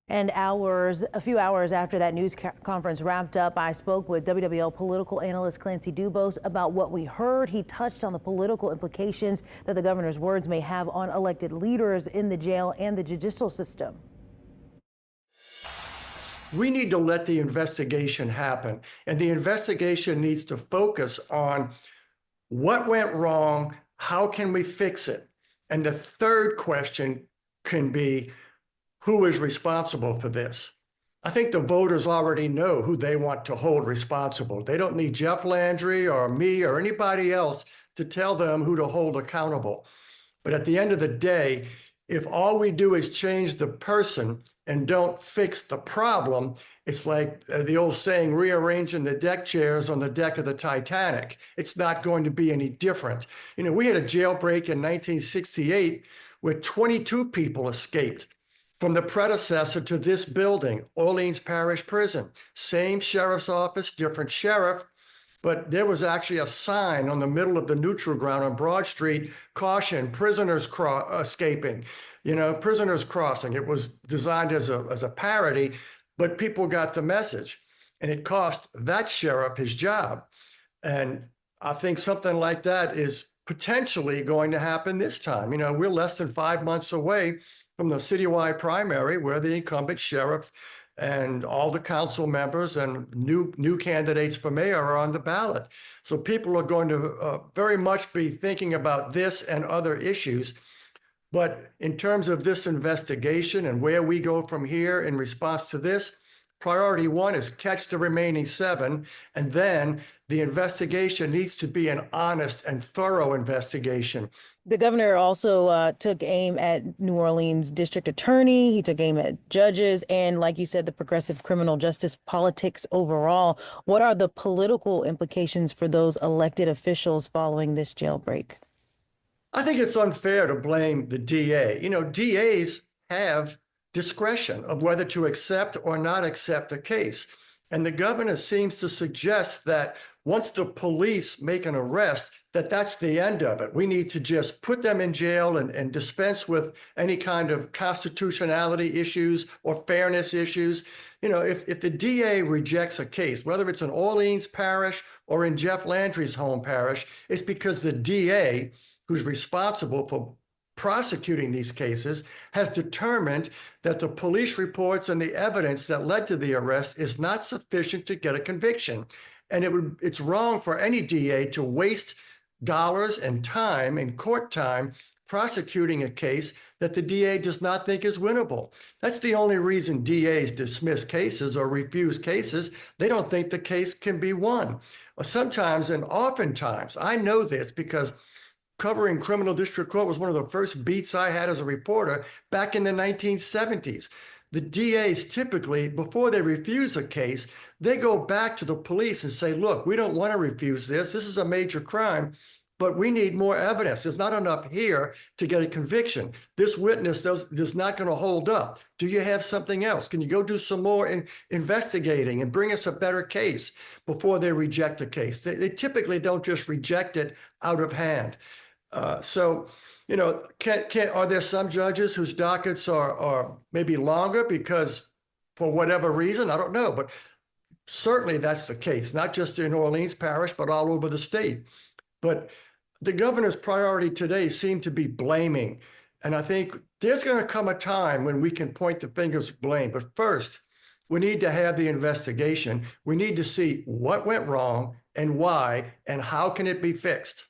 And a few hours after that news conference wrapped up, I spoke with WWL political analyst Clancy DuBos about what we heard. He touched on the political implications that the governor's words may have on elected leaders in the jail and the judicial system. We need to let the investigation happen, and the investigation needs to focus on what went wrong, how can we fix it? And the third question can be, who is responsible for this? I think the voters already know who they want to hold responsible. They don't need Jeff Landry or me or anybody else to tell them who to hold accountable. But at the end of the day, if all we do is change the person and don't fix the problem, it's like the old saying, rearranging the deck chairs on the deck of the Titanic. It's not going to be any different. You know, we had a jailbreak in 1968 where 22 people escaped from the predecessor to this building, Orleans Parish Prison. Same sheriff's office, different sheriff, but there was actually a sign on the middle of the neutral ground on Broad Street, caution, prisoners escaping, prisoners crossing. It was designed as a parody, but people got the message, and it cost that sheriff his job. And I think something like that is potentially going to happen this time. We're less than 5 months away from the citywide primary where the incumbent sheriff and all the council members and new candidates for mayor are on the ballot. So people are going to very much be thinking about this and other issues. But in terms of this investigation and where we go from here in response to this, priority one is catch the remaining 7, and then the investigation needs to be an honest and thorough investigation. The governor also took aim at New Orleans district attorney. He took aim at judges and, like you said, the progressive criminal justice politics overall. What are the political implications for those elected officials following this jailbreak? I think it's unfair to blame the DA. DAs have discretion of whether to accept or not accept a case. And the governor seems to suggest that once the police make an arrest, that's the end of it. We need to just put them in jail and dispense with any kind of constitutionality issues or fairness issues. If the DA rejects a case, whether it's in Orleans Parish or in Jeff Landry's home parish, it's because the DA, who's responsible for prosecuting these cases, has determined that the police reports and the evidence that led to the arrest is not sufficient to get a conviction. And it's wrong for any DA to waste dollars and time and court time prosecuting a case that the DA does not think is winnable. That's the only reason DAs dismiss cases or refuse cases. They don't think the case can be won. Sometimes, and oftentimes, I know this because covering criminal district court was one of the first beats I had as a reporter back in the 1970s. The DAs typically, before they refuse a case, they go back to the police and say, look, we don't want to refuse this. This is a major crime, but we need more evidence. There's not enough here to get a conviction. This witness is not going to hold up. Do you have something else? Can you go do some more investigating and bring us a better case before they reject a case? They typically don't just reject it out of hand. Are there some judges whose dockets are maybe longer because for whatever reason? I don't know, but certainly that's the case, not just in Orleans Parish, but all over the state. But the governor's priority today seemed to be blaming. And I think there's going to come a time when we can point the fingers of blame. But first, we need to have the investigation. We need to see what went wrong and why, and how can it be fixed.